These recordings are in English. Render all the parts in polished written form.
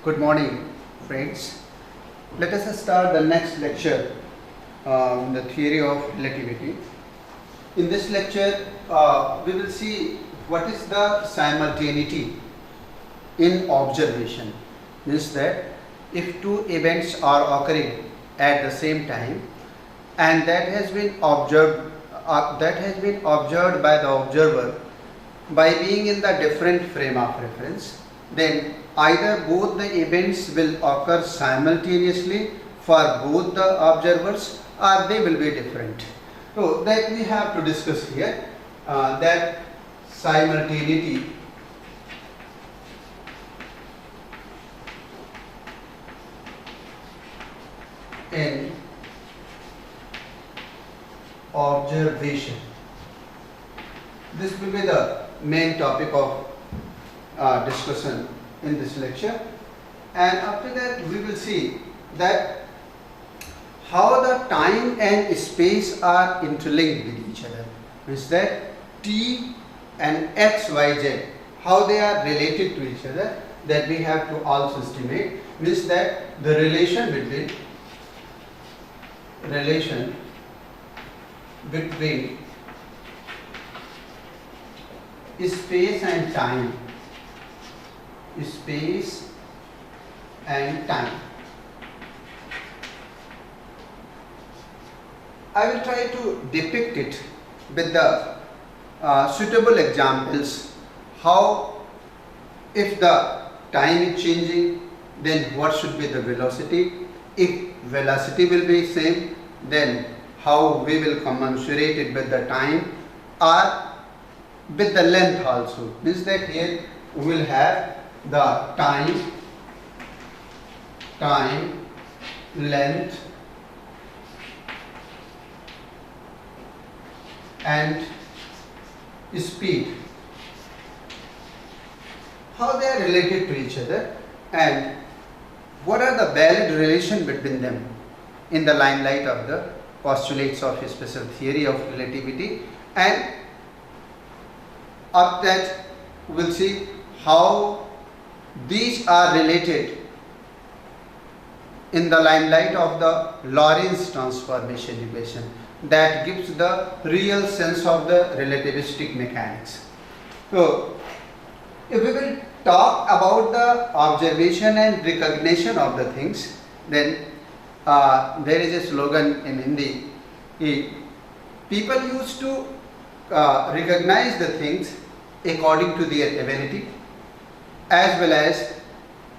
Good morning, friends. Let us start the next lecture on the theory of relativity. In this lecture, we will see what is the simultaneity in observation. Means that if two events are occurring at the same time, and that has been observed by the observer by being in the different frame of reference, then either both the events will occur simultaneously for both the observers or they will be different. So that we have to discuss here, that simultaneity in observation. This will be the main topic of discussion in this lecture, and after that we will see that how the time and space are interlinked with each other. Means that t and x, y, z, how they are related to each other, that we have to also estimate. Means that the relation between space and time, I will try to depict it with the suitable examples. How, if the time is changing, then what should be the velocity? If velocity will be same, then how we will commensurate it with the time or with the length also. Means that here we will have the time, length and speed, how they are related to each other and what are the valid relation between them in the limelight of the postulates of a special theory of relativity. And of that we will see how these are related in the limelight of the Lorentz transformation equation that gives the real sense of the relativistic mechanics. So, if we will talk about the observation and recognition of the things, then there is a slogan in Hindi. People used to recognize the things according to their ability as well as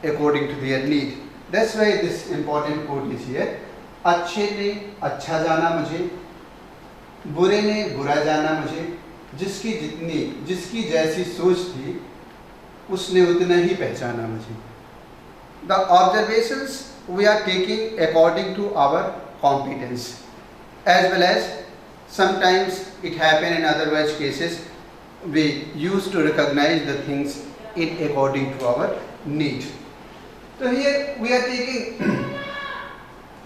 according to their need. That's why this important quote is here. अच्छे ने अच्छा जाना मुझे, बुरे ने बुरा जाना मुझे, जिसकी जैसी सोच थी उसने उतना ही पहचाना मुझे. The observations we are taking according to our competence, as well as sometimes it happen in otherwise cases we used to recognize the things in according to our need. So here we are taking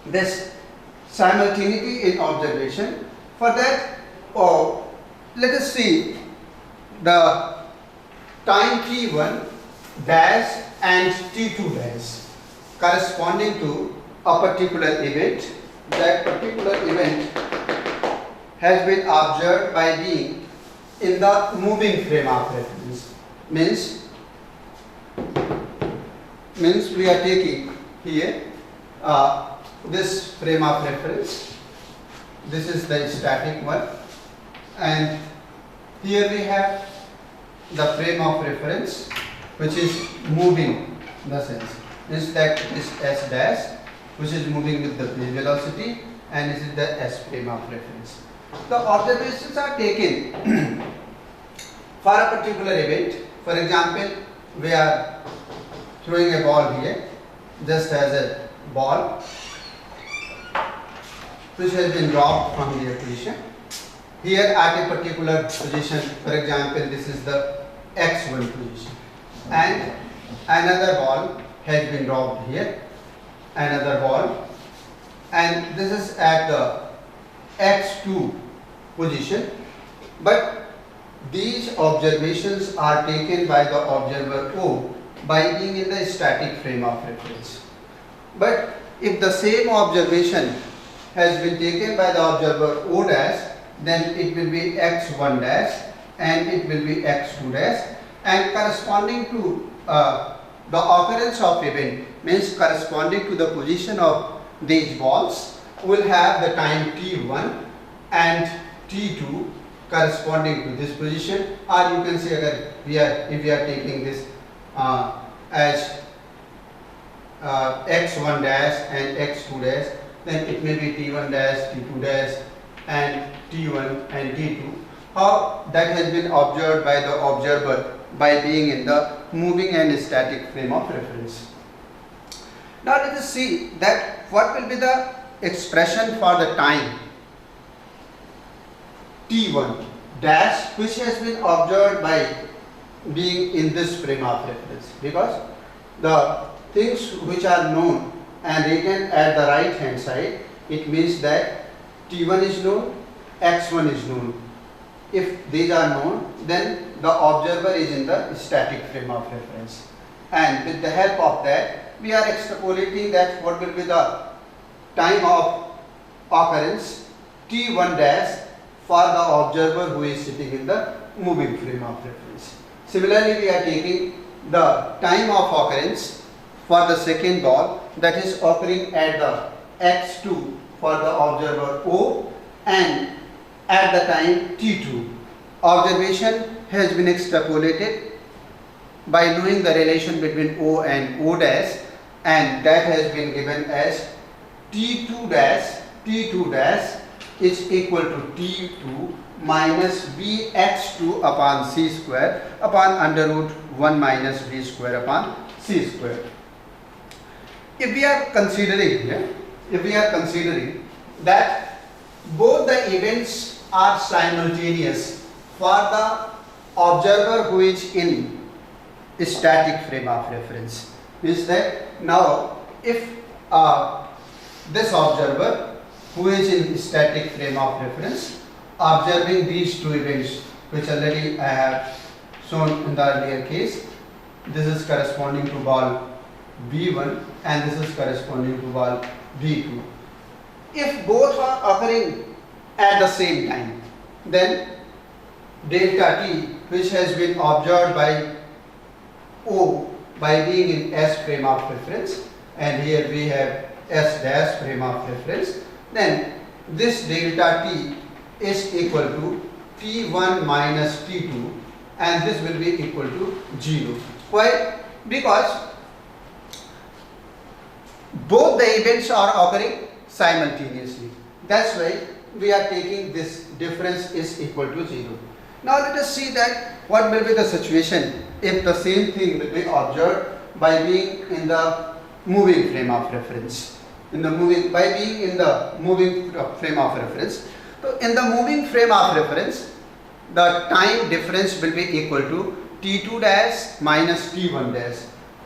this simultaneity in observation. For that, let us see the time t1 dash and t2 dash corresponding to a particular event. That particular event has been observed by being in the moving frame of reference. Means we are taking here this frame of reference. This is the static one, and here we have the frame of reference which is moving. The sense is that this s dash which is moving with the velocity, and this is the s frame of reference. The observations are taken for a particular event. For example, we are throwing a ball here, just as a ball which has been dropped from the position. Here at a particular position, for example, this is the x1 position, and another ball has been dropped here, another ball, and this is at the x2 position. But these observations are taken by the observer O by being in the static frame of reference. But if the same observation has been taken by the observer O dash, then it will be x1 dash and it will be x2 dash, and corresponding to the occurrence of event, means corresponding to the position of these balls, will have the time t1 and t2 corresponding to this position, or you can say if we are taking this as x1 dash and x2 dash, then it may be t1 dash, t2 dash and t1 and t2. How that has been observed by the observer by being in the moving and static frame of reference. Now let us see that what will be the expression for the time t1 dash which has been observed by being in this frame of reference, because the things which are known and written at the right hand side, it means that t1 is known, x1 is known. If these are known, then the observer is in the static frame of reference, and with the help of that we are extrapolating that what will be the time of occurrence t1 dash for the observer who is sitting in the moving frame of reference. Similarly, we are taking the time of occurrence for the second ball, that is occurring at the x2 for the observer O and at the time t2. Observation has been extrapolated by knowing the relation between O and O dash, and that has been given as t2 dash is equal to t2 minus bx2 upon c square upon under root 1 minus b square upon c square. If we are considering that both the events are simultaneous for the observer who is in static frame of reference, is that now if this observer who is in static frame of reference observing these two events, which already I have shown in the earlier case, this is corresponding to ball B1 and this is corresponding to ball B2. If both are occurring at the same time, then delta t, which has been observed by O by being in S frame of reference, and here we have S dash frame of reference, then this delta t is equal to t1 minus t2, and this will be equal to 0. Why? Because both the events are occurring simultaneously. That's why we are taking this difference is equal to 0. Now let us see that what will be the situation if the same thing will be observed by being in the moving frame of reference. By being in the moving frame of reference. So in the moving frame of reference, the time difference will be equal to t2 dash minus t1 dash.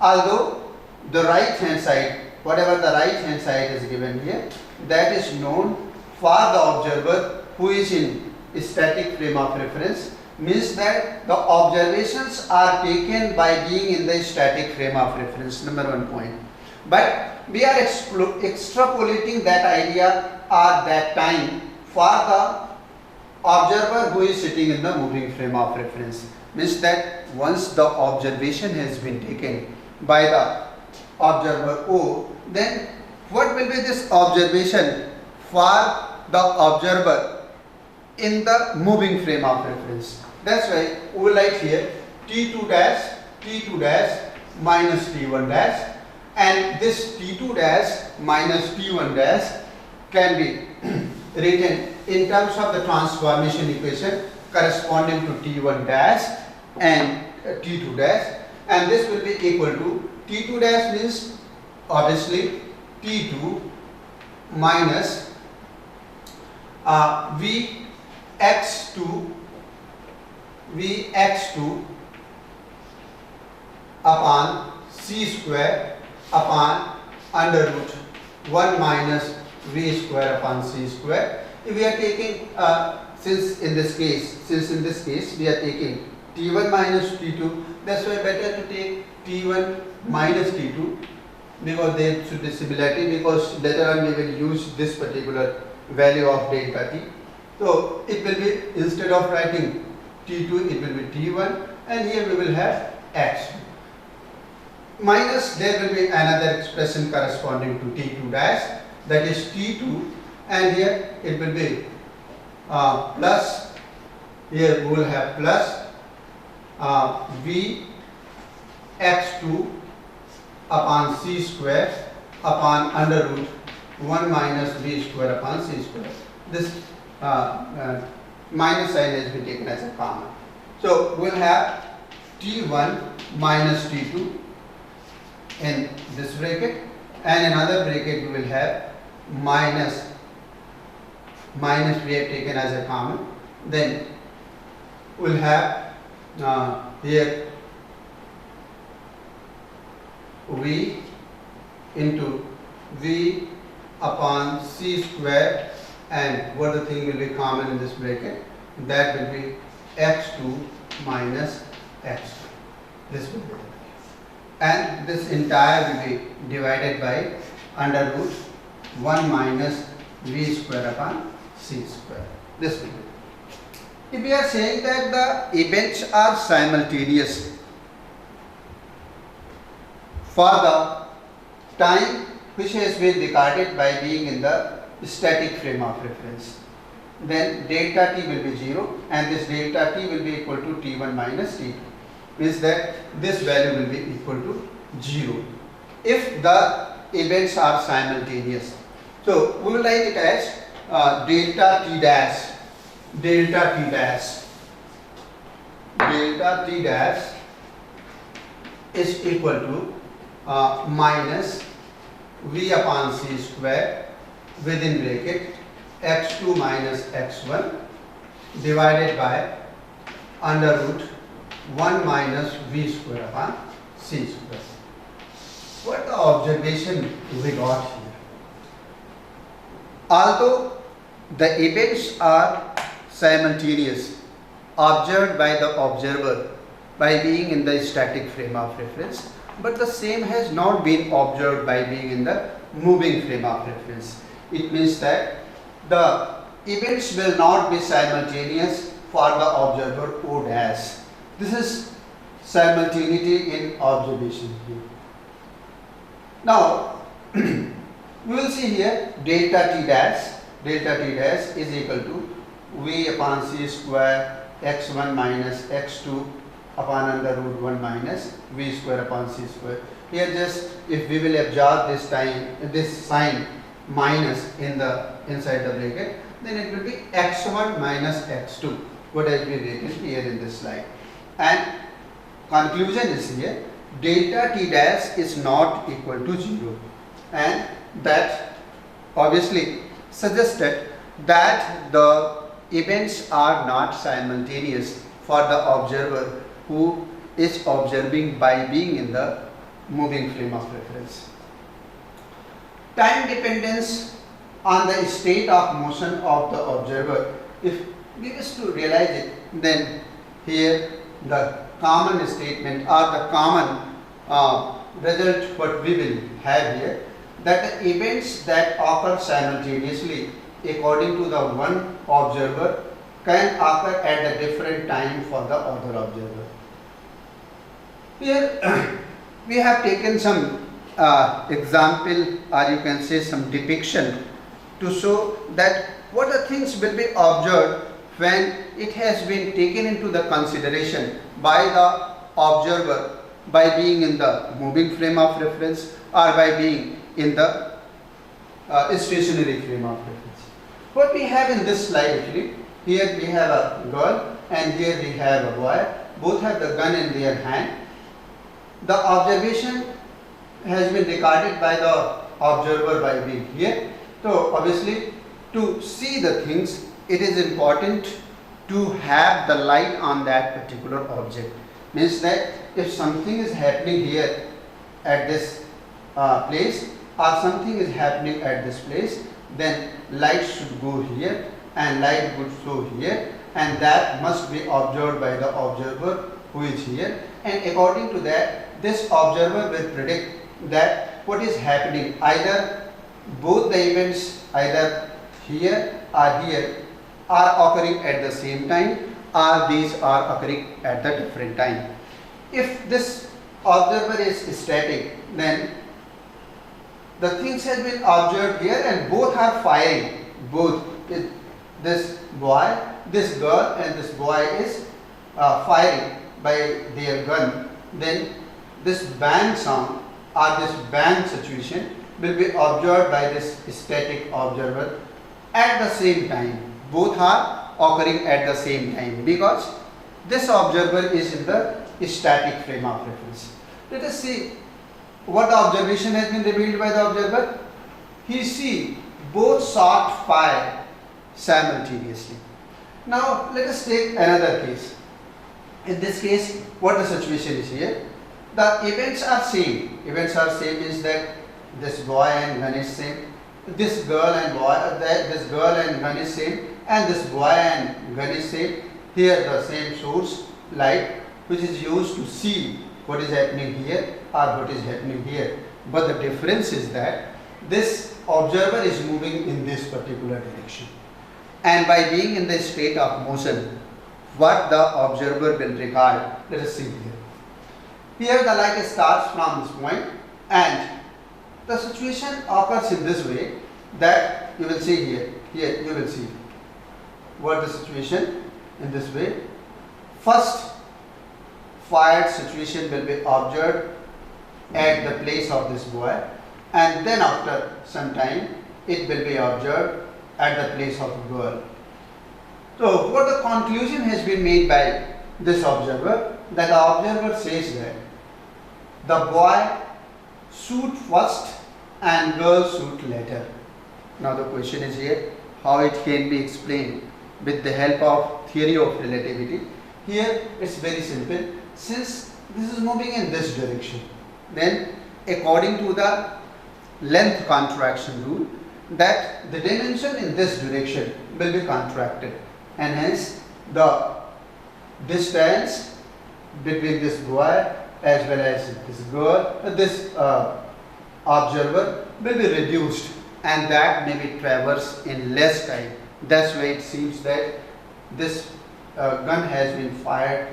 Although the right hand side, whatever the right hand side is given here, that is known for the observer who is in static frame of reference, means that the observations are taken by being in the static frame of reference, number 1 point. But we are extrapolating that idea or that time for the observer who is sitting in the moving frame of reference, means that once the observation has been taken by the observer O, then what will be this observation for the observer in the moving frame of reference. That's why we will write here t2 dash minus t1 dash, and this t2 dash minus t1 dash can be written in terms of the transformation equation corresponding to t1 dash and t2 dash, and this will be equal to t2 dash means obviously t2 minus Vx2 upon c square upon under root 1 minus v square upon c square. If we are taking since in this case we are taking T1 minus T2. That's why better to take T1 minus T2 because there should be similarity, because later on we will use this particular value of delta T. So it will be, instead of writing T2, it will be T1, and here we will have X2. Minus, there will be another expression corresponding to T2 dash, that is T2, and here it will be plus, here we will have plus V X2 upon C square upon under root 1 minus V square upon C square. This minus sign has been taken as a common. So we will have T1 minus T2 in this bracket, and in another bracket we will have minus we have taken as a common. Then we will have here V into V upon C square, and what the thing will be common in this bracket, that will be X2 minus X2. This will be, and this entire will be divided by under root 1 minus V square upon C square. This will be. If we are saying that the events are simultaneous for the time which has been recorded by being in the static frame of reference, then delta t will be 0, and this delta t will be equal to T1 minus T2. Means that this value will be equal to 0 if the events are simultaneous. So we will write it as delta t dash is equal to minus V upon C square within bracket X2 minus X1 divided by under root 1 minus V square upon C square. What the observation we got here? Although the events are simultaneous, observed by the observer by being in the static frame of reference, but the same has not been observed by being in the moving frame of reference. It means that the events will not be simultaneous for the observer O dash. This is simultaneity in observation here. Now we will see here delta t dash is equal to V upon C square x1 minus x2 upon under root 1 minus V square upon C square. Here just if we will absorb this sign minus in the inside the bracket, then it will be x1 minus x2, what has been written here in this slide. And conclusion is here, delta t dash is not equal to 0, and that obviously suggested that the events are not simultaneous for the observer who is observing by being in the moving frame of reference. Time dependence on the state of motion of the observer, if we wish to realize it, then here the common statement or the common result what we will have here, that the events that occur simultaneously according to the one observer can occur at a different time for the other observer. Here we have taken some example, or you can say some depiction, to show that what the things will be observed when it has been taken into the consideration by the observer by being in the moving frame of reference or by being in the stationary frame of reference. What we have in this slide actually, here we have a girl and here we have a boy, both have the gun in their hand. The observation has been recorded by the observer by being here. So obviously to see the things, it is important to have the light on that particular object. Means that if something is happening here at this place or something is happening at this place, then light should go here and light would show here, and that must be observed by the observer who is here, and according to that this observer will predict that what is happening, either both the events either here or here are occurring at the same time, or these are occurring at the different time. If this observer is static, then the things has been observed here and both are firing. Both this boy, this girl and this boy is firing by their gun. Then this bang sound or this bang situation will be observed by this static observer at the same time. Both are occurring at the same time because this observer is in the static frame of reference. Let us see what the observation has been revealed by the observer. He see both shot fire simultaneously. Now let us take another case. In this case, what the situation is here? The events are same. Events are same means that this boy and gun is same. This girl and boy, this girl and gun is same, and this boy and gun is same. Here the same source light which is used to see what is happening here or what is happening here. But the difference is that this observer is moving in this particular direction, and by being in the state of motion, what the observer will record, let us see here. Here the light starts from this point and the situation occurs in this way that you will see here. Here you will see what the situation in this way. First fired situation will be observed at the place of this boy, and then after some time it will be observed at the place of a girl. So what the conclusion has been made by this observer, that the observer says that the boy shoot first and girl shoot later. Now the question is here, how it can be explained with the help of theory of relativity. Here it's very simple. Since this is moving in this direction, then according to the length contraction rule, that the dimension in this direction will be contracted, and hence the distance between this boy as well as this girl, this observer will be reduced, and that may be traversed in less time. That's why it seems that this gun has been fired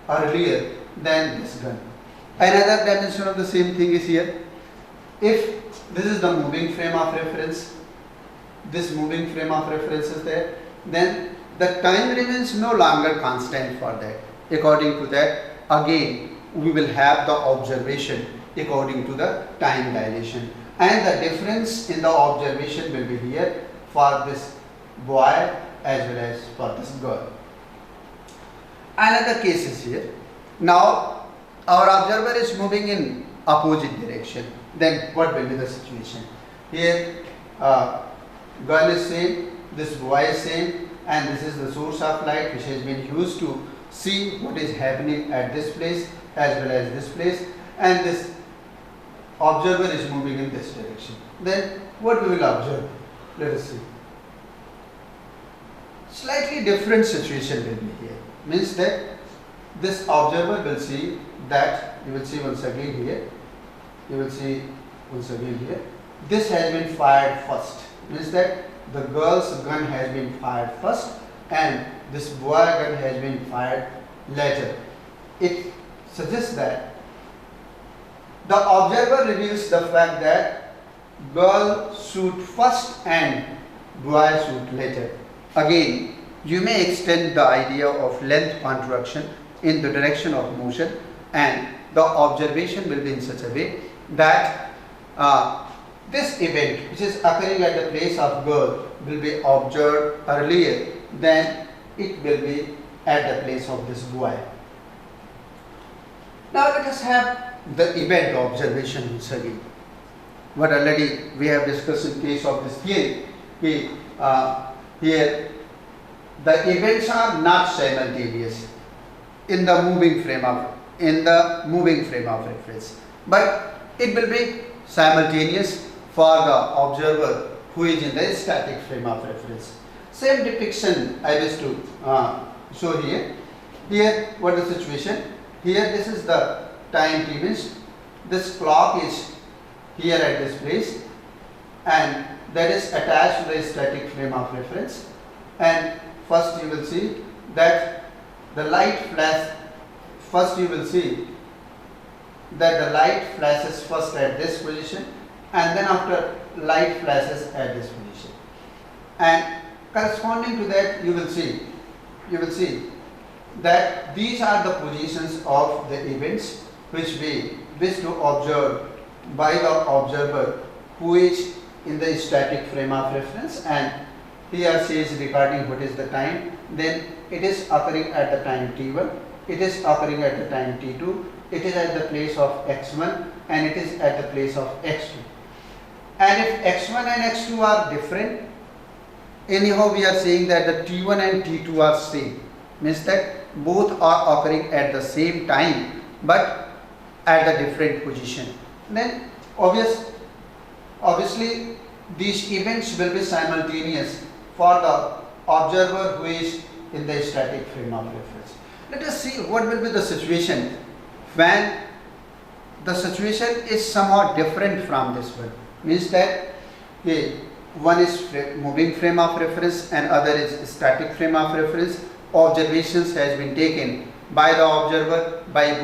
earlier than this gun. Another dimension of the same thing is here. If this is the moving frame of reference, this moving frame of reference is there, then the time remains no longer constant for that. According to that, again we will have the observation according to the time dilation, and the difference in the observation will be here for this boy as well as for this girl. Another case is here. Now our observer is moving in opposite direction. Then what will be the situation? Here girl is same, this boy is same, and this is the source of light which has been used to see what is happening at this place as well as this place, and this observer is moving in this direction. Then what we will observe? Let us see. Slightly different situation will be here. Means that this observer will see that, you will see once again here, you will see once again here, this has been fired first. Means that the girl's gun has been fired first and this boy gun has been fired later. It suggests that the observer reveals the fact that girl shoot first and boy shoot later. Again, you may extend the idea of length contraction in the direction of motion, and the observation will be in such a way that this event which is occurring at the place of girl will be observed earlier than it will be at the place of this boy. Now let us have the event observation once again. What already we have discussed in case of this theory. Here the events are not simultaneous in the moving frame of reference, but it will be simultaneous for the observer who is in the static frame of reference. Same depiction I wish to show here. Here what is the situation? Here this is the time T, means this clock is here at this place and that is attached to the static frame of reference, and first you will see that the light flash, first you will see that the light flashes first at this position and then after light flashes at this position, and corresponding to that you will see that these are the positions of the events which we wish to observe by the observer who is in the static frame of reference, and he or she is recording what is the time, then it is occurring at the time t1, it is occurring at the time t2, it is at the place of x1 and it is at the place of x2. And if x1 and x2 are different, anyhow we are saying that the t1 and t2 are same, means that both are occurring at the same time but at the different position. Then obviously these events will be simultaneous for the observer who is in the static frame of reference. Let us see what will be the situation when the situation is somewhat different from this one, means that one is moving frame of reference and other is static frame of reference. Observations has been taken by the observer by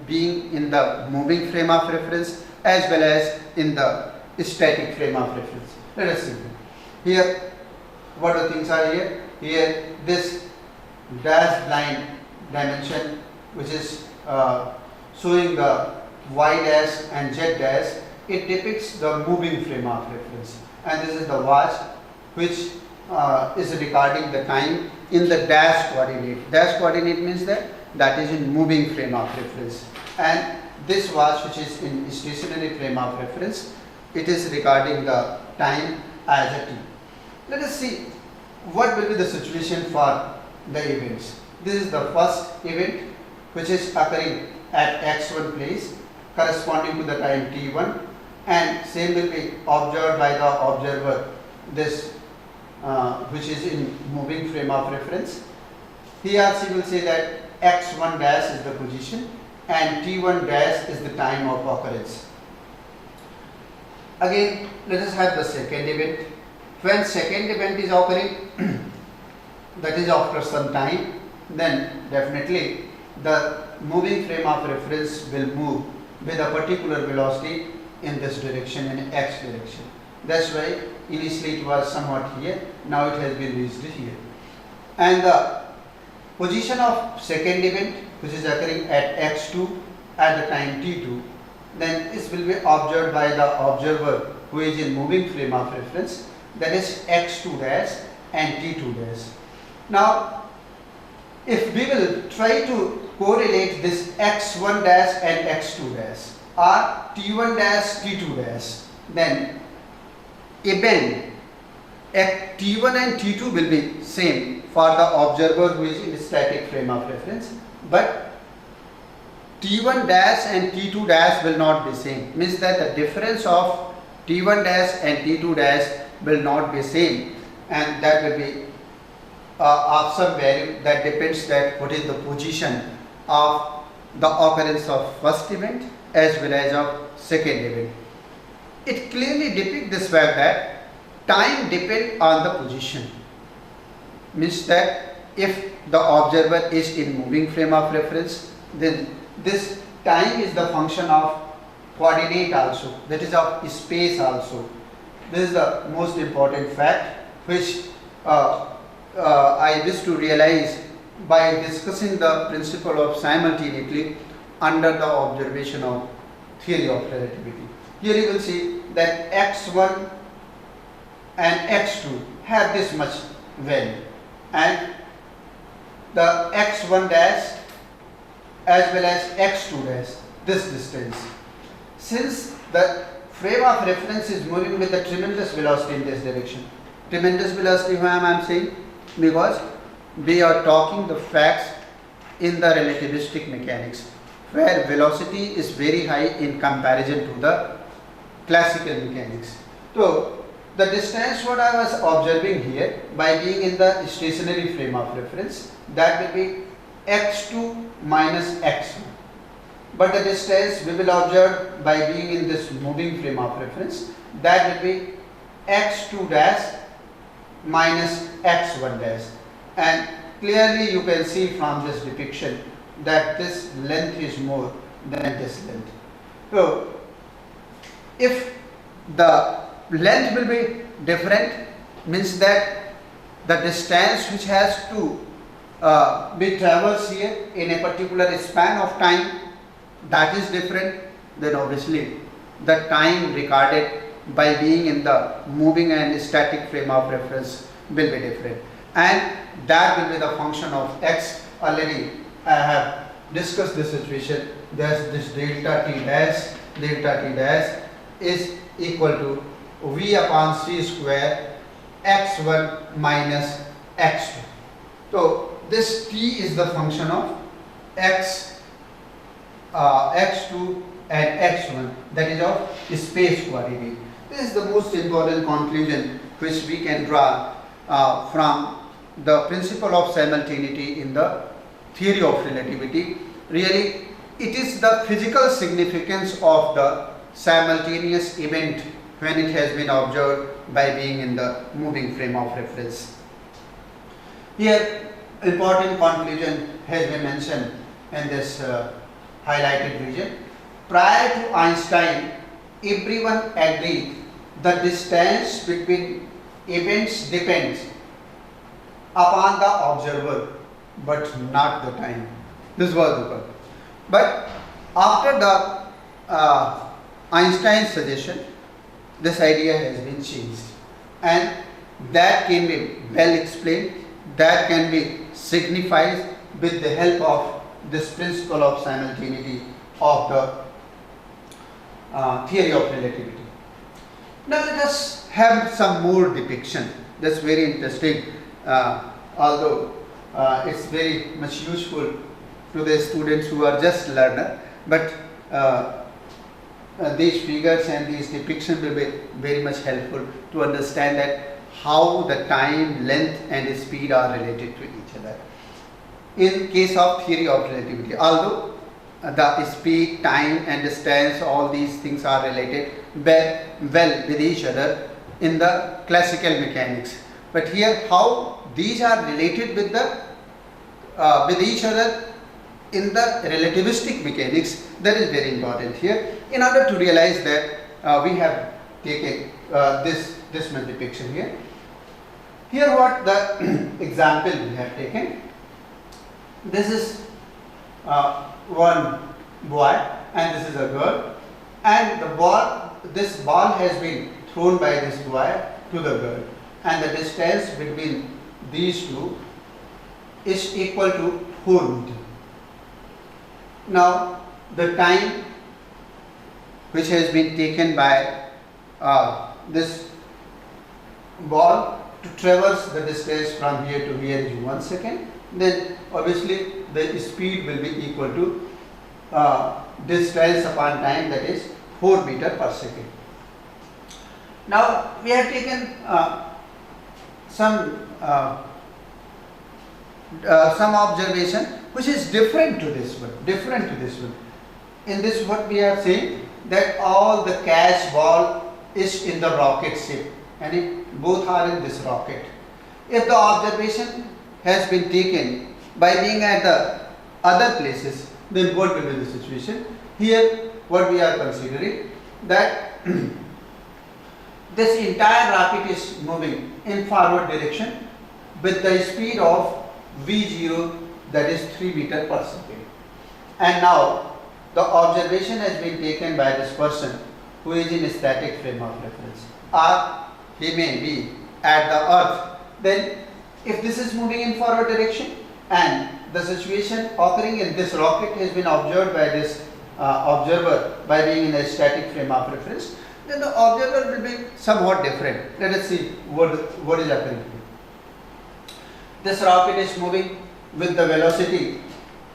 being in the moving frame of reference as well as in the static frame of reference. Let us see. Here what the things are here. Here this dashed line dimension which is showing the y dash and z dash, it depicts the moving frame of reference, and this is the watch which is recording the time in the dash coordinate. Dash coordinate means that is in moving frame of reference, and this watch which is in stationary frame of reference, it is recording the time as a t. Let us see what will be the situation for the events. This is the first event which is occurring at x1 place corresponding to the time t1, and same will be observed by the observer, this which is in moving frame of reference. He or she will say that x1 dash is the position and t1 dash is the time of occurrence. Again, let us have the second event. When second event is occurring, that is after some time, then definitely the moving frame of reference will move with a particular velocity in this direction, in x direction. That's why initially it was somewhat here, now it has been reached here. And the position of second event which is occurring at x2 at the time t2, then this will be observed by the observer who is in moving frame of reference, that is x2 dash and t2 dash. Now if we will try to correlate this x1 dash and x2 dash or t1 dash t2 dash, then event at t1 and t2 will be same for the observer who is in static frame of reference, but t1 dash and t2 dash will not be same, means that the difference of t1 dash and t2 dash will not be same, and that will be of some value that depends that what is the position of the occurrence of first event as well as of second event. It clearly depicts this fact that time depends on the position, means that if the observer is in moving frame of reference, then this time is the function of coordinate also, that is of space also. This is the most important fact which I wish to realize by discussing the principle of simultaneity under the observation of theory of relativity. Here you will see that x1 and x2 have this much value, and the x1 dash as well as x2 dash this distance. Since the frame of reference is moving with a tremendous velocity in this direction, tremendous velocity why I am saying, because we are talking the facts in the relativistic mechanics where velocity is very high in comparison to the classical mechanics. So the distance what I was observing here by being in the stationary frame of reference, that will be x2 minus x1. But the distance we will observe by being in this moving frame of reference, that will be x2 dash minus x1 dash. And clearly you can see from this depiction that this length is more than this length. So if the length will be different, means that the distance which has to be traversed here in a particular span of time, that is different, then obviously the time recorded by being in the moving and static frame of reference will be different, and that will be the function of x. Already I have discussed this situation. Thus this delta t dash is equal to v upon c square x1 minus x2. So this t is the function of x, x2 and x1, that is of space coordinate. This is the most important conclusion which we can draw from the principle of simultaneity in the theory of relativity. Really, it is the physical significance of the simultaneous event when it has been observed by being in the moving frame of reference. Here, important conclusion has been mentioned in this highlighted region. Prior to Einstein, everyone agreed the distance between events depends upon the observer, but not the time. This was the point. But after the Einstein's suggestion, this idea has been changed, and that can be well explained, that can be signified with the help of this principle of simultaneity of the theory of relativity. Now let us have some more depiction. That's very interesting, although it's very much useful to the students who are just learner, but these figures and these depictions will be very much helpful to understand that how the time, length and speed are related to each other. In case of theory of relativity, although the speed, time and distance, all these things are related well with each other in the classical mechanics, but here how these are related with the with each other in the relativistic mechanics, that is very important here. In order to realize that, we have taken this much depiction here. Here what the example we have taken. This is one boy and this is a girl, and this ball has been thrown by this boy to the girl, and the distance between these two is equal to 4 meters. Now the time which has been taken by this ball to traverse the distance from here to here is 1 second, then obviously the speed will be equal to distance upon time, that is 4 meters per second. Now we have taken some observation which is different to this one. In this what we are saying, that all the catch ball is in the rocket shape, and both are in this rocket. If the observation has been taken by being at the other places, then what will be the situation? Here what we are considering, that this entire rocket is moving in forward direction with the speed of v0, that is 3 meters per second. And now the observation has been taken by this person who is in a static frame of reference, or he may be at the earth. Then if this is moving in forward direction and the situation occurring in this rocket has been observed by this observer by being in a static frame of reference, then the observer will be somewhat different. Let us see what is happening here. This rocket is moving with the velocity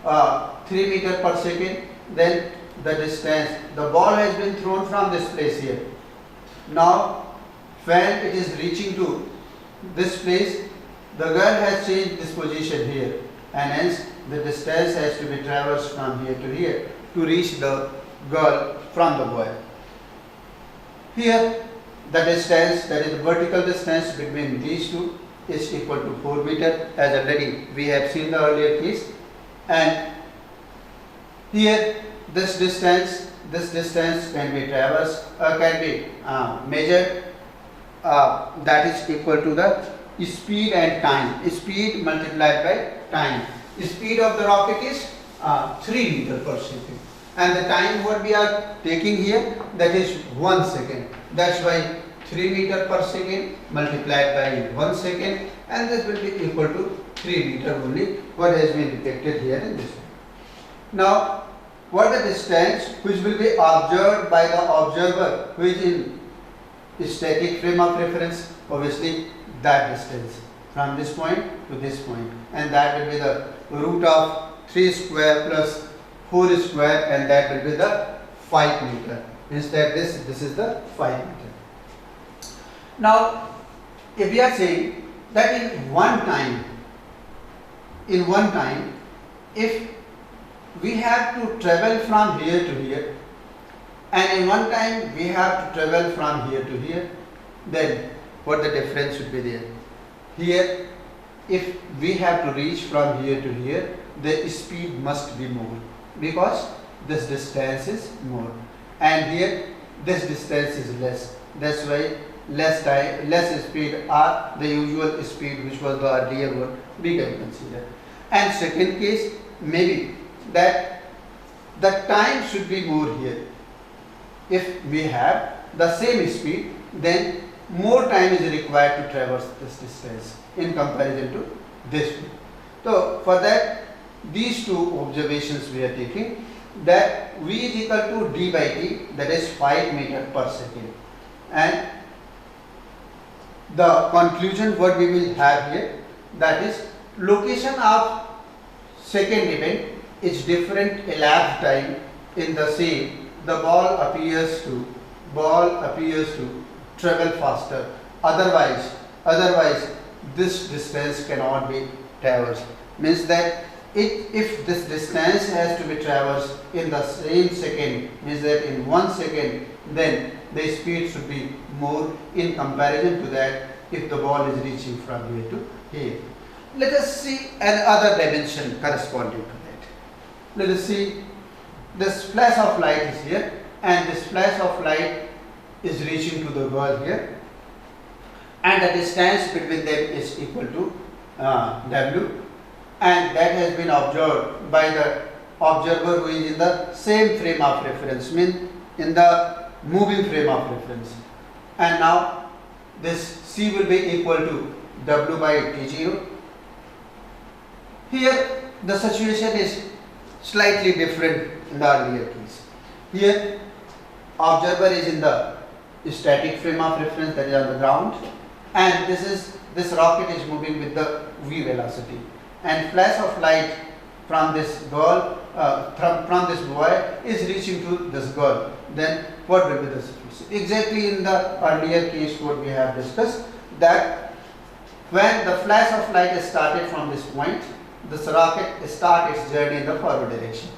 3 meters per second. Then the distance, the ball has been thrown from this place here. Now when it is reaching to this place, the girl has changed this position here, and hence the distance has to be traversed from here to here to reach the girl from the boy. Here the distance, that is the vertical distance between these two, is equal to 4 meter, as already we have seen the earlier case. And here this distance can be traversed, can be measured, that is equal to the speed and time. Speed multiplied by time. Speed of the rocket is 3 meter per second, and the time what we are taking here, that is 1 second. That's why 3 meter per second multiplied by 1 second, and this will be equal to 3 meter only, what has been depicted here in this way. Now, what the distance which will be observed by the observer who is in static frame of reference? Obviously that distance from this point to this point, and that will be the root of 3 square plus 4 square, and that will be the 5 meter. Instead this is the 5 meter. Now if we are saying that in one time, if we have to travel from here to here, and in one time we have to travel from here to here, then what the difference should be there? Here, if we have to reach from here to here, the speed must be more, because this distance is more, and here this distance is less. That's why less time, less speed, or the usual speed which was the earlier one, we can consider. And second case, maybe that the time should be more here. If we have the same speed, then more time is required to traverse this distance in comparison to this one. So for that, these two observations we are taking, that v is equal to d by t, that is 5 meter per second, and the conclusion what we will have here, that is location of second event is different elapsed time in the same, the ball appears to travel faster, otherwise this distance cannot be traversed. Means that if this distance has to be traversed in the same second, means that in 1 second, then the speed should be more in comparison to that if the ball is reaching from here to here. Let us see another dimension corresponding to that. Let us see, this flash of light is here, and this flash of light is reaching to the girl here, and the distance between them is equal to w, and that has been observed by the observer who is in the same frame of reference, means in the moving frame of reference. And now this c will be equal to w by t0. Here the situation is slightly different in the earlier case. Here observer is in the static frame of reference, that is on the ground, and this rocket is moving with the v velocity, and flash of light from this girl, from this boy is reaching to this girl. Then what will be the situation? Exactly in the earlier case what we have discussed, that when the flash of light is started from this point, this rocket starts its journey in the forward direction.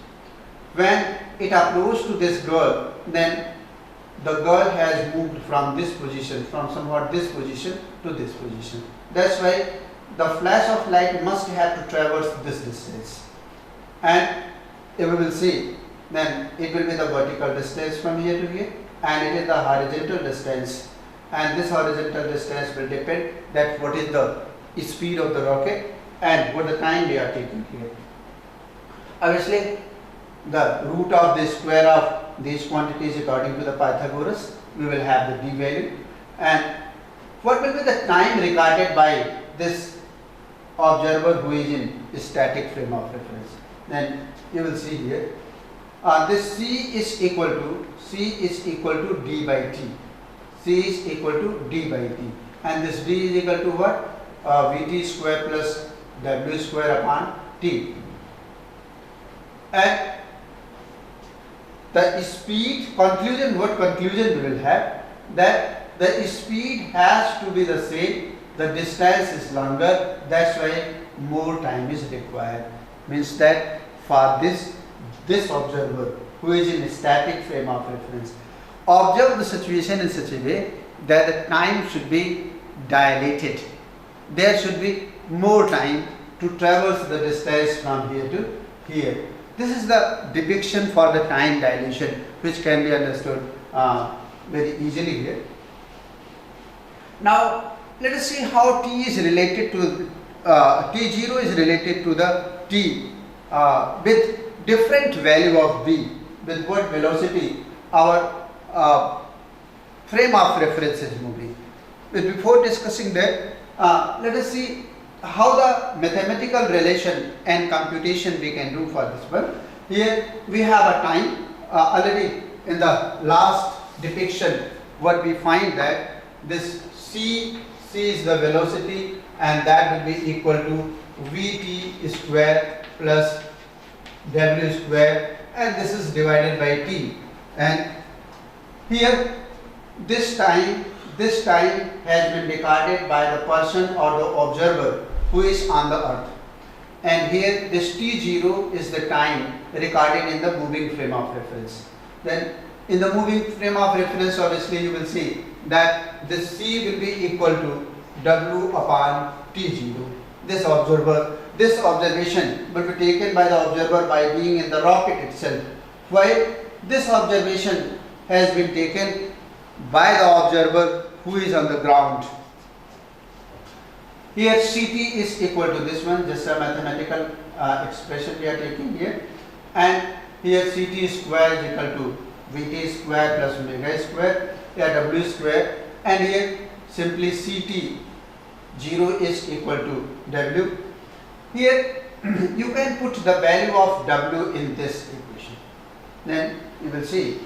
When it approaches to this girl, then the girl has moved from this position, from somewhat this position to this position. That's why the flash of light must have to traverse this distance. And if we will see, then it will be the vertical distance from here to here, and it is the horizontal distance, and this horizontal distance will depend that what is the speed of the rocket and what the time we are taking here. Obviously the root of the square of these quantities according to the Pythagoras, we will have the d value, and what will be the time regarded by this observer who is in static frame of reference. Then you will see here, this c is equal to d by t. C is equal to d by t, and this d is equal to what? Vt square plus w square upon t. And the speed conclusion, what conclusion we will have, that the speed has to be the same, the distance is longer, that's why more time is required. Means that for this observer who is in a static frame of reference, observe the situation in such a way that the time should be dilated. There should be more time to traverse the distance from here to here. This is the depiction for the time dilation, which can be understood very easily here. Now let us see how t is related to t0 is related to the t with different value of v, with what velocity our frame of reference is moving. But before discussing that, let us see how the mathematical relation and computation we can do for this one. Here we have a time already in the last depiction. What we find that this c is the velocity, and that will be equal to vt square plus w square, and this is divided by t. And here this time has been recorded by the person or the observer who is on the earth, and here this t0 is the time recorded in the moving frame of reference. Then in the moving frame of reference, obviously you will see that this c will be equal to w upon t0. This observation will be taken by the observer by being in the rocket itself, while this observation has been taken by the observer who is on the ground. Here Ct is equal to this one, just a mathematical expression we are taking here, and here Ct square is equal to Vt square plus omega square, here W square, and here simply Ct 0 is equal to W. Here you can put the value of W in this equation. Then you will see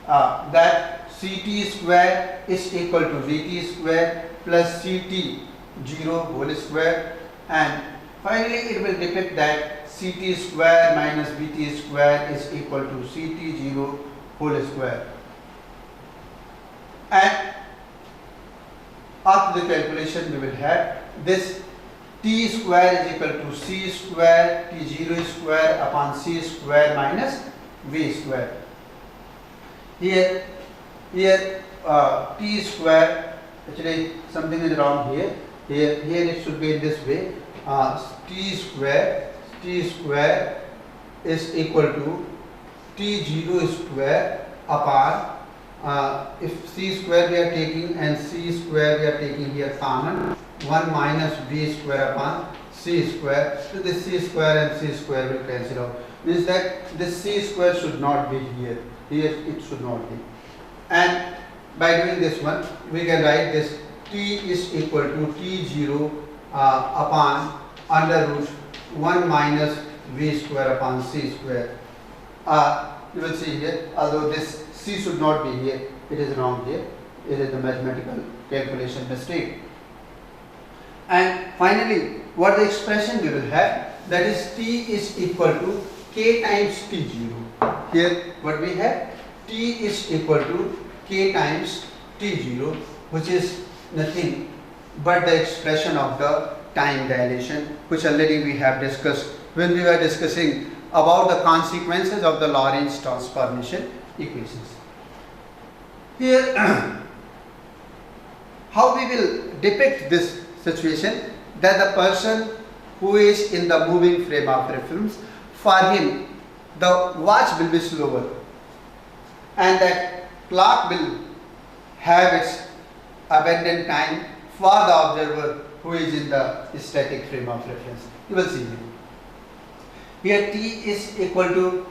that Ct square is equal to Vt square plus Ct 0 whole square, and finally it will depict that Ct square minus Vt square is equal to Ct 0 whole square. And after the calculation we will have this t square is equal to c square t0 square upon c square minus v square. Here t square, actually something is wrong here. Here it should be in this way. T square is equal to t0 square upon if c square we are taking and c square we are taking here common, 1 minus v square upon c square. So this c square and c square will cancel out. Means that this c square should not be here. Here it should not be. And by doing this one, we can write this t is equal to t0 upon under root 1 minus v square upon c square. You will see here, although this c should not be here, it is wrong here. It is the mathematical calculation mistake. And finally, what the expression we will have, that is t is equal to k times t0. Here what we have, t is equal to k times t0, which is nothing but the expression of the time dilation, which already we have discussed when we were discussing about the consequences of the Lorentz transformation equations. Here how we will depict this situation, that the person who is in the moving frame of reference, for him the watch will be slower and that clock will have its abundant time for the observer who is in the static frame of reference. You will see here t is equal to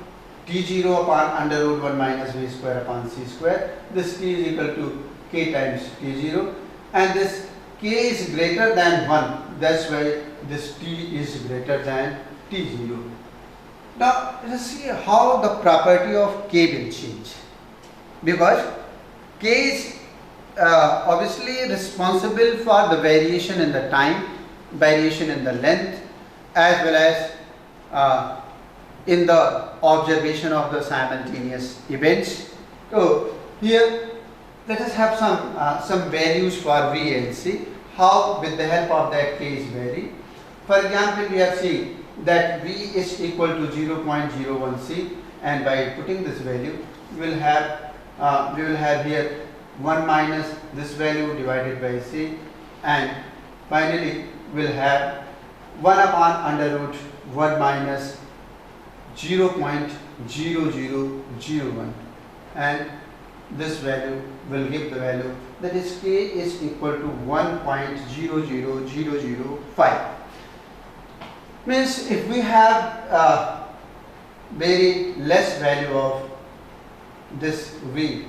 t0 upon under root 1 minus v square upon c square. This t is equal to k times t0, and this k is greater than 1, that's why this t is greater than t0. Now let us see how the property of k will change, because k is obviously responsible for the variation in the time, variation in the length, as well as in the observation of the simultaneous events. So here let us have some values for V and C. How with the help of that k is vary. For example, we are seeing that V is equal to 0.01 C, and by putting this value, we will have here 1 minus this value divided by C, and finally we will have 1 upon under root 1 minus 0.0001, and this value will give the value that is k is equal to 1.00005. Means if we have very less value of this V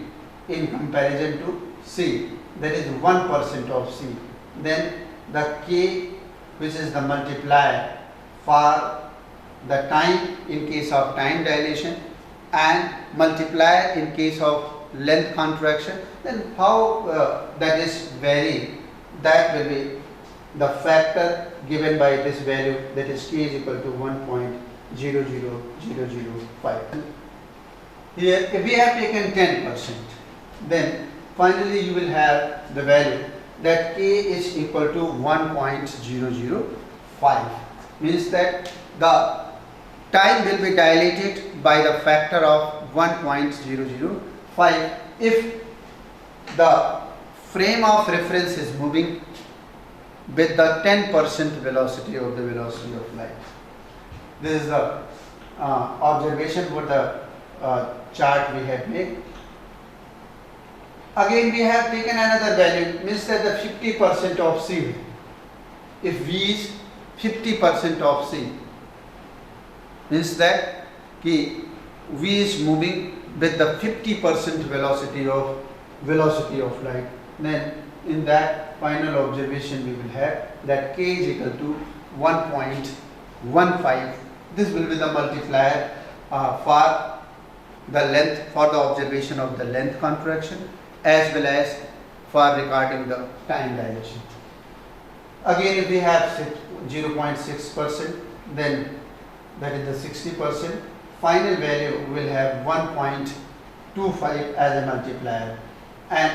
in comparison to C, that is 1% of C, then the k, which is the multiplier for the time in case of time dilation and multiplier in case of length contraction, then how that is varying, that will be the factor given by this value, that is k is equal to 1.00005. Here if we have taken 10%, then finally you will have the value that k is equal to 1.005, means that the time will be dilated by the factor of 1.005 if the frame of reference is moving with the 10% velocity of the velocity of light. This is the observation for the chart we have made. Again we have taken another value, means that the 50% of C, if V is 50% of C, means that V is moving with the 50% velocity of light, then in that final observation we will have that k is equal to 1.15. This will be the multiplier for the length, for the observation of the length contraction, as well as for regarding the time dilation. Again, if we have 0.6%, then that is the 60%. Final value will have 1.25 as a multiplier, and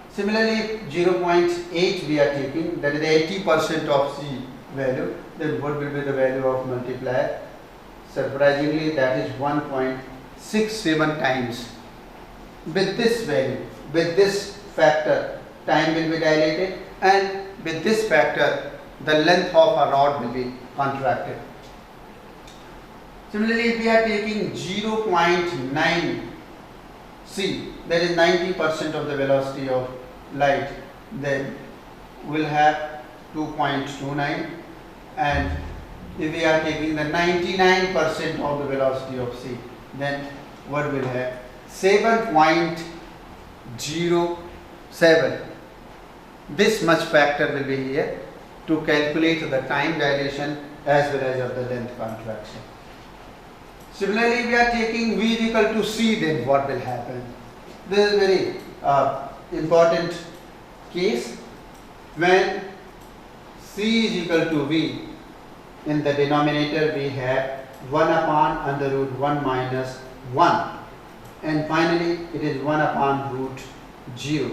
similarly 0.8 we are taking, that is the 80% of C value, then what will be the value of multiplier? Surprisingly, that is 1.67 times. With this value, with this factor, time will be dilated, and with this factor the length of a rod will be contracted. Similarly, if we are taking 0.9 C, that is 90% of the velocity of light, then we will have 2.29, and if we are taking the 99% of the velocity of C, then what will have 7.07. This much factor will be here to calculate the time dilation as well as of the length contraction. Similarly, we are taking V is equal to C, then what will happen? This is very important case. When C is equal to V, in the denominator we have 1 upon under root 1 minus 1, and finally it is 1 upon root 0,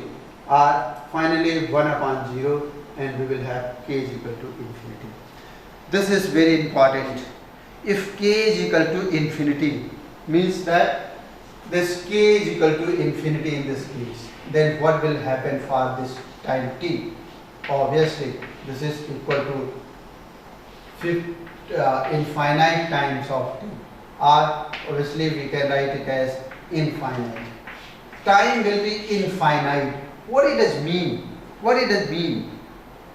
or finally 1 upon 0, and we will have k is equal to infinity. This is very important. If k is equal to infinity, means that this k is equal to infinity in this case, then what will happen for this time t? Obviously this is equal to infinite times of t, or obviously we can write it as infinite. Time will be infinite. What it does mean? What it does mean?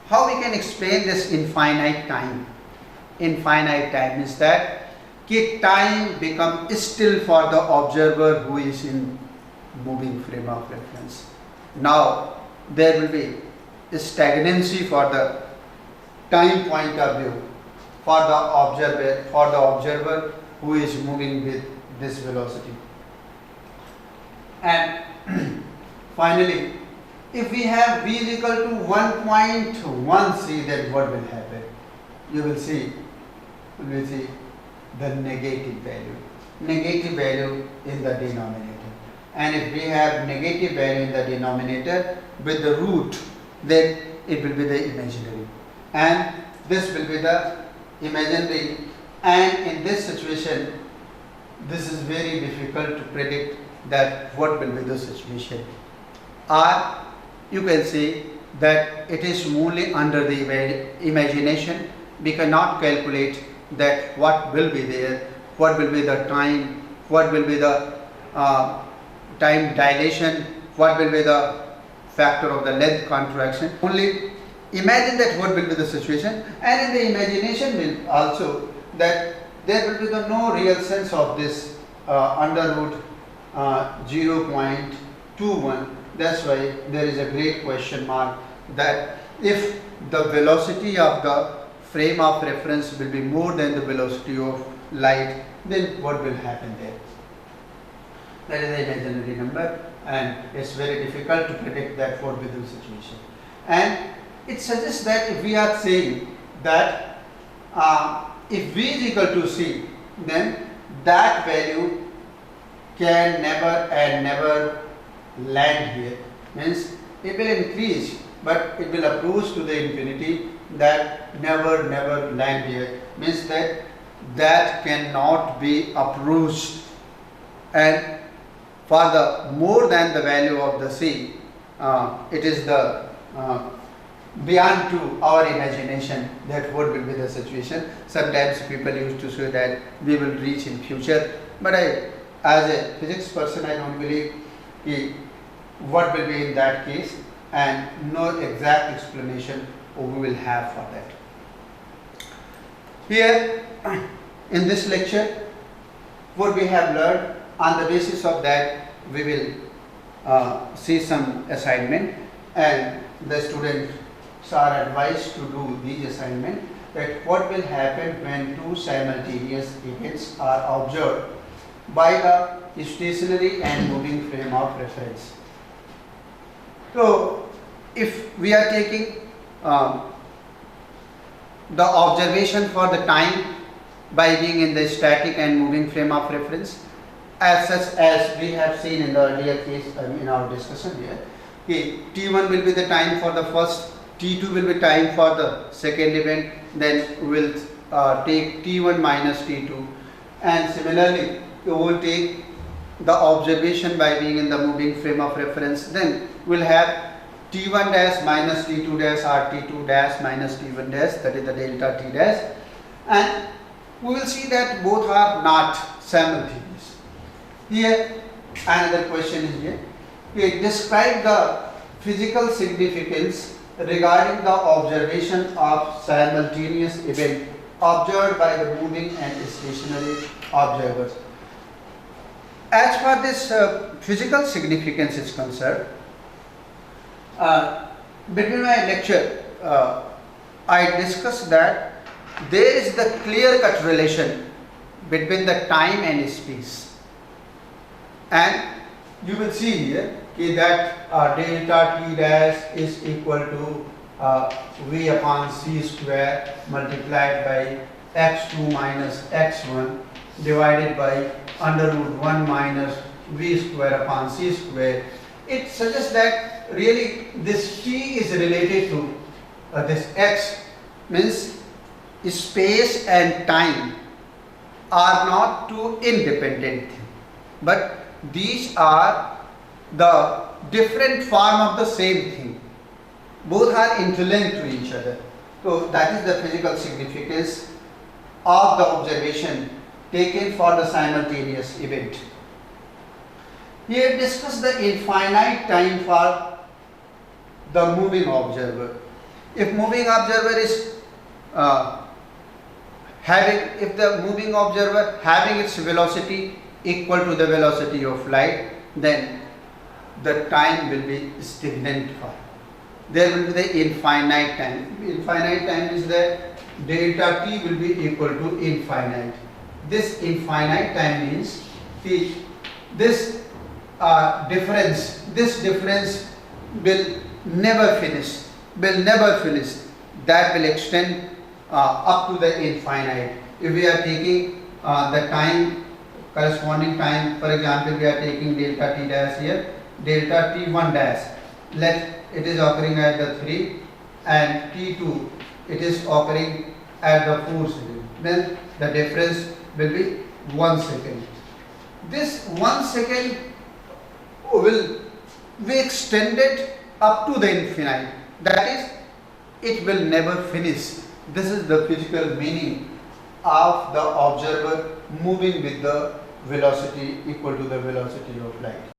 How we can explain this infinite time? Infinite time is that time become still for the observer who is in moving frame of reference. Now there will be stagnancy for the time point of view for the observer who is moving with this velocity. And finally, if we have v is equal to 1.1c, then what will happen? You will see the negative value in the denominator. and if we have negative value in the denominator with the root, then it will be the imaginary, and this will be the imaginary. And in this situation, this is very difficult to predict that what will be the situation, or you can say that it is only under the imagination. We cannot calculate that what will be there, what will be the time, what will be the time dilation, what will be the factor of the length contraction. Only imagine that what will be the situation, and in the imagination will also that there will be the no real sense of this under root 0.21. That's why there is a great question mark that if the velocity of the frame of reference will be more than the velocity of light, then what will happen there? That is the imaginary number, and it's very difficult to predict that what will be the situation. And it suggests that if we are saying that if v is equal to c, then that value can never and never land here. Means it will increase, but it will approach to the infinity, that never land here. Means that cannot be approached, and for the more than the value of the c, it is the beyond to our imagination that what will be the situation. Sometimes people used to say that we will reach in future, but as a physics person, I don't believe what will be in that case, and no exact explanation we will have for that. Here in this lecture, what we have learned, on the basis of that we will see some assignment, and the students are advised to do these assignment, that what will happen when two simultaneous events are observed by the stationary and moving frame of reference. So if we are taking the observation for the time by being in the static and moving frame of reference, as such as we have seen in the earlier case in our discussion here, t1 will be the time for the first, t2 will be time for the second event, then we will take t1 minus t2, and similarly we will take the observation by being in the moving frame of reference, then we will have t1 dash minus t2 dash or t2 dash minus t1 dash, that is the delta t dash, and we will see that both are not simultaneous. Here another question is here, describe the physical significance regarding the observation of simultaneous event observed by the moving and stationary observers. As far this physical significance is concerned, between my lecture I discussed that there is the clear-cut relation between the time and space, and you will see here that delta t dash is equal to v upon c square multiplied by x2 minus x1 divided by under root 1 minus v square upon c square. It suggests that really this t is related to this x, means space and time are not two independent things, but these are the different form of the same thing. Both are interlinked to each other. So that is the physical significance of the observation taken for the simultaneous event. Here discuss the infinite time for the moving observer. If moving observer is if the moving observer having its velocity equal to the velocity of light, then the time will be stagnant for. There will be the infinite time. Infinite time is that delta t will be equal to infinite. This infinite time means this difference will never finish. That will extend up to the infinite. If we are taking the time corresponding time. For example, we are taking delta t dash here, delta t1 dash, let it is occurring at the 3, and t2 it is occurring at the 4 second. Then the difference will be 1 second. This 1 second will be extended up to the infinite. That is, it will never finish. This is the physical meaning of the observer moving with the velocity equal to the velocity of light.